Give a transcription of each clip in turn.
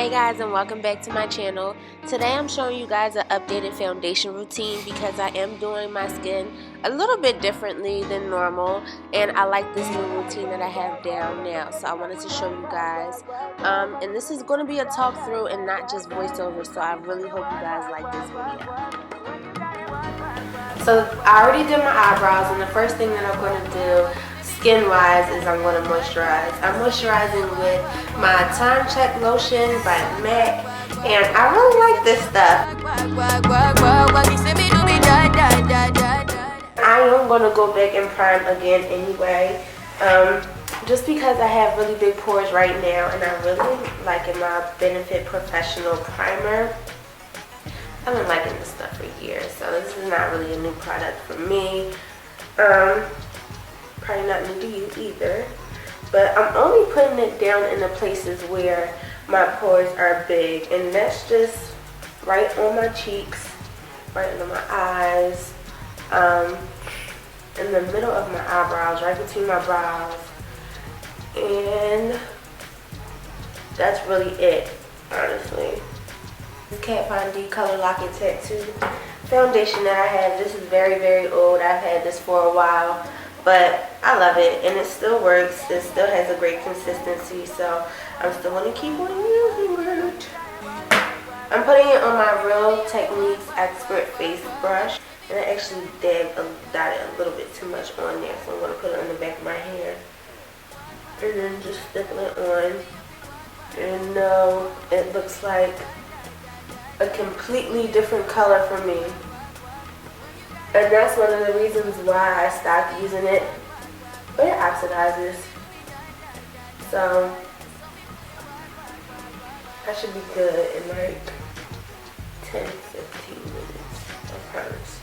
Hey guys, and welcome back to my channel. Today I'm showing you guys an updated foundation routine because I am doing my skin a little bit differently than normal, and I like this new routine that I have down now, so I wanted to show you guys. And this is going to be a talk through and not just voiceover, so I really hope you guys like this video. So I already did my eyebrows, and the first thing that I'm going to do skin wise is I'm going to moisturize. I'm moisturizing with my Time Check lotion by MAC, and I really like this stuff. I am going to go back and prime again anyway, just because I have really big pores right now, and I really like my Benefit Professional Primer. I've been liking this stuff for years, so this is not really a new product for me. Probably not new to you either, but I'm only putting it down in the places where my pores are big, and that's just right on my cheeks, right under my eyes, in the middle of my eyebrows, right between my brows, and that's really it, honestly. This Kat Von D Color Lock and Tattoo foundation that I have, this is very, very old. I've had this for a while, but I love it, and it still works. It still has a great consistency, so I'm still going to keep on using it. I'm putting it on my Real Techniques Expert Face Brush, and I actually dotted a little bit too much on there, so I'm going to put it on the back of my hair, and then just stippling it on. And no, it looks like a completely different color for me. And that's one of the reasons why I stopped using it. But it oxidizes. So I should be good in like 10-15 minutes, I promise.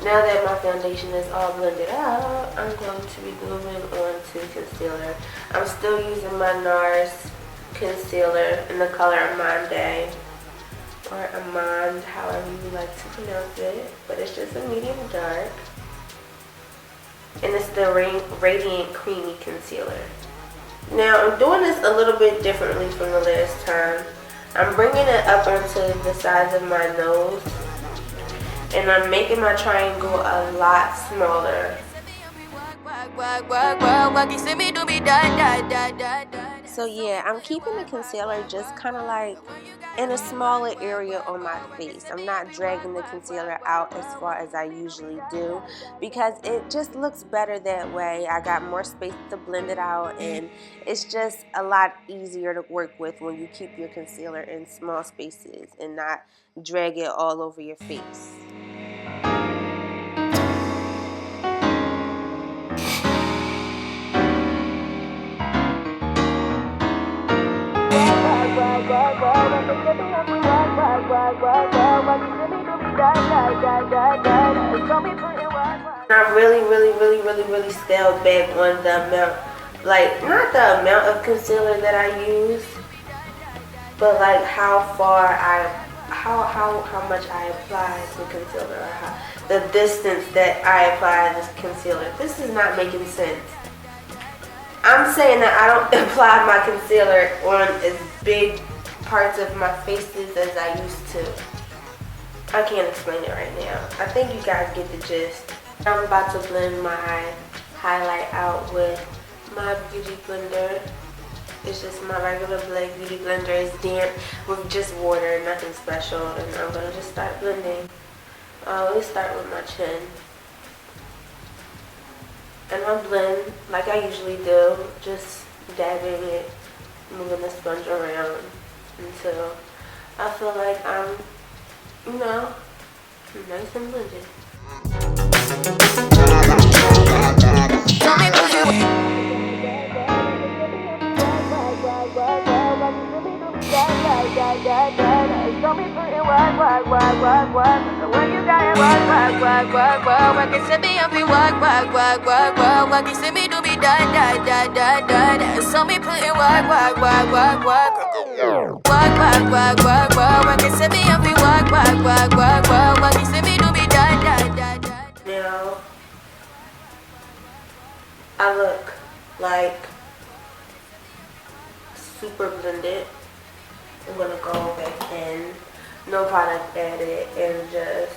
Now that my foundation is all blended out, I'm going to be moving on to concealer. I'm still using my NARS concealer in the color Amande, or Amande, however you like to pronounce it, but it's just a medium dark. And it's the Radiant Creamy Concealer. Now I'm doing this a little bit differently from the last time. I'm bringing it up onto the sides of my nose, and I'm making my triangle a lot smaller. So yeah, I'm keeping the concealer just kind of like in a smaller area on my face. I'm not dragging the concealer out as far as I usually do, because it just looks better that way. I got more space to blend it out, and it's just a lot easier to work with when you keep your concealer in small spaces and not drag it all over your face. I really scaled back on the amount, like not the amount of concealer that I use, but like how much I apply the concealer, or the distance that I apply this concealer. This is not making sense. I'm saying that I don't apply my concealer on as big parts of my faces as I used to. I can't explain it right now. I think you guys get the gist. I'm about to blend my highlight out with my beauty blender. It's just my regular black beauty blender. It's damp with just water, nothing special. And I'm going to just start blending. I always start with my chin. And I blend like I usually do, just dabbing it, moving the sponge around until I feel like I'm, you know, nice and blended. Show me pretty work, when you Work it, send me up, we work. Work it, send me do be die. So me put in work. Work it, send me up, we work. Work it, send me do be die. Now, I look like super blended. I'm gonna go back in, no product added, and just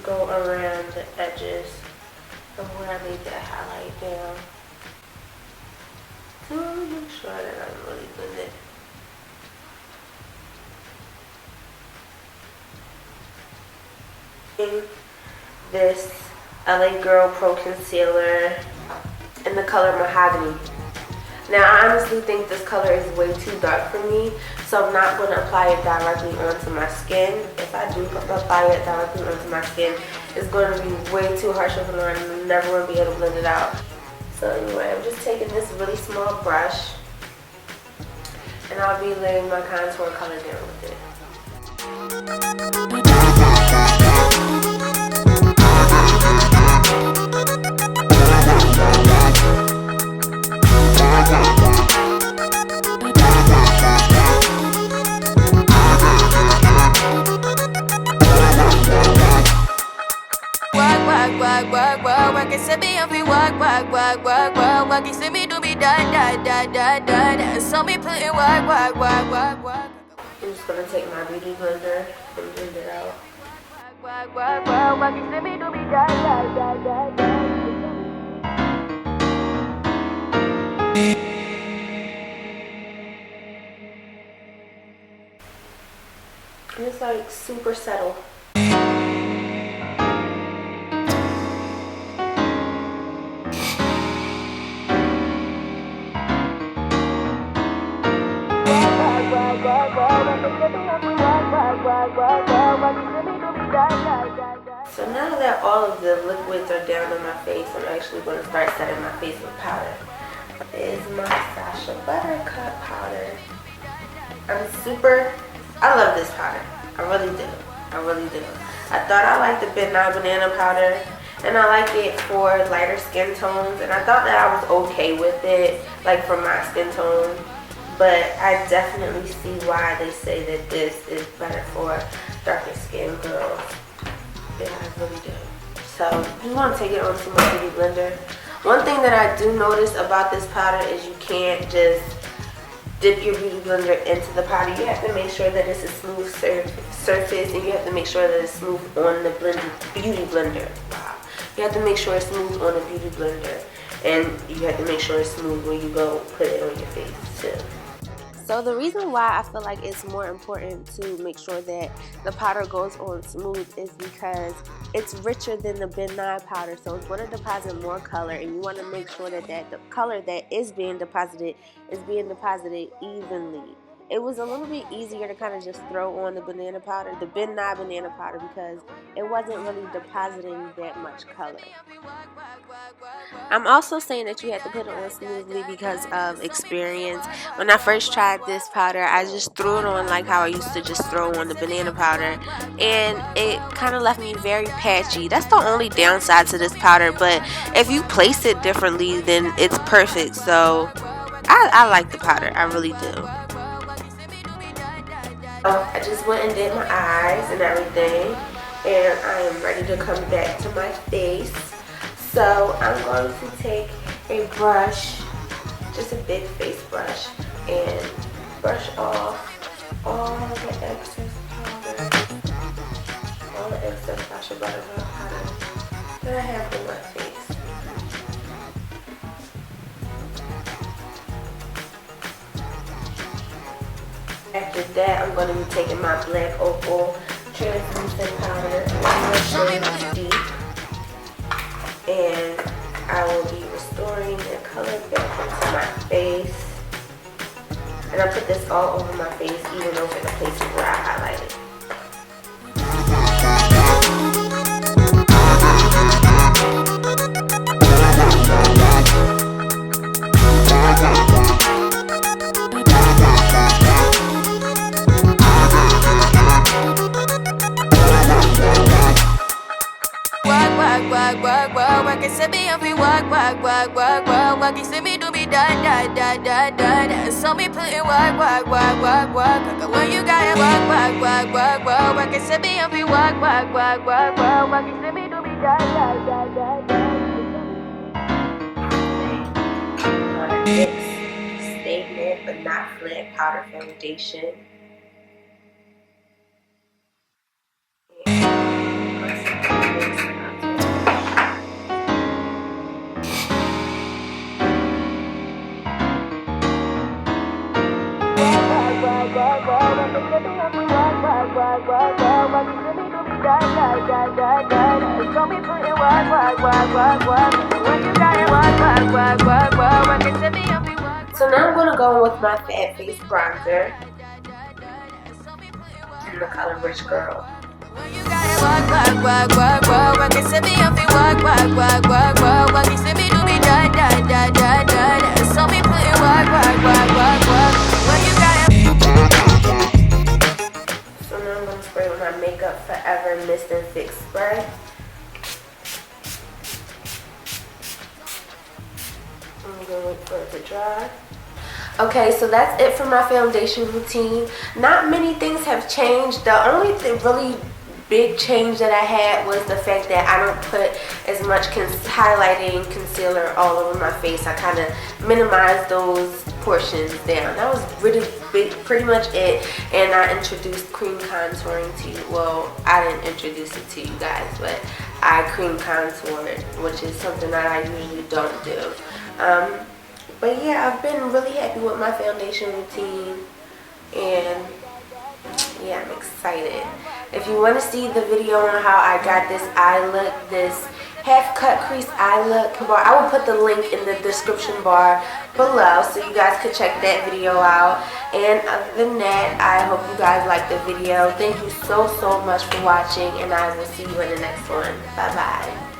go around the edges of where I made that highlight down to make sure that I'm really blended. This LA Girl Pro Concealer in the color Mahogany. Now, I honestly think this color is way too dark for me, so I'm not going to apply it directly onto my skin. If I do apply it directly onto my skin, it's going to be way too harsh of a line, and I'm never going to be able to blend it out. So anyway, I'm just taking this really small brush, and I'll be laying my contour color down with it. Work it, send me up, we work. Work it, send me do be die. So me put in work. I'm just gonna take my beauty blender and blend it out. Work it, send me do be die. And it's like super subtle. So now that all of the liquids are down on my face, I'm actually going to start setting my face with powder. This is my Sacha Buttercup powder. I love this powder. I really do. I thought I liked the Midnight Banana powder, and I like it for lighter skin tones, and I thought that I was okay with it, like for my skin tone. But I definitely see why they say that this is better for darker skin girls. Yeah, I really do. So you want to take it onto my beauty blender. One thing that I do notice about this powder is you can't just dip your beauty blender into the powder. You have to make sure that it's a smooth surface, and you have to make sure that it's smooth on the beauty blender. Wow. You have to make sure it's smooth on the beauty blender, and you have to make sure it's smooth when you go put it on your face too. So the reason why I feel like it's more important to make sure that the powder goes on smooth is because it's richer than the benign powder. So it's going to deposit more color, and you want to make sure that the color that is being deposited evenly. It was a little bit easier to kind of just throw on the banana powder, the benign banana powder, because it wasn't really depositing that much color. I'm also saying that you have to put it on smoothly because of experience. When I first tried this powder, I just threw it on like how I used to just throw on the banana powder, and it kind of left me very patchy. That's the only downside to this powder, but if you place it differently, then it's perfect. So I like the powder, I really do. I just went and did my eyes and everything, and I am ready to come back to my face. So I'm going to take a brush, just a big face brush, and brush off all the excess powder, all the excess Sacha Buttercup powder that I have on my face. After that, I'm going to be taking my Black Opal translucent powder, deep, and I will be restoring the color back into my face. And I put this all over my face, even over the places where I highlighted. walk, walk, walk, walk, walk, walk. You see me if we walk, walk, walk, walk, walk, walk. You see me do me da da da da da da. So me put it walk, walk, walk, walk, walk. When you got it walk, walk, walk, walk, walk, walk. You see me if we walk, walk, walk, walk, walk, walk. You see me do me da da da da da. Stay matte but not flat powder foundation. So now I'm going to go with my Fat Face bronzer in the color Rich Girl. So now I'm going to spray with my Makeup Forever Mist and Fix spray. I'm going to wait for it to dry. Okay, so that's it for my foundation routine. Not many things have changed. The only really big change that I had was the fact that I don't put as much highlighting concealer all over my face. I kind of minimized those portions down. That was really big, pretty much it. And I introduced cream contouring to you. Well, I didn't introduce it to you guys, but I cream contoured, which is something that I usually don't do. But yeah, I've been really happy with my foundation routine, and yeah, I'm excited. If you want to see the video on how I got this eye look, this half cut crease eye look, I will put the link in the description bar below so you guys could check that video out. And other than that, I hope you guys liked the video. Thank you so much for watching, and I will see you in the next one. Bye bye.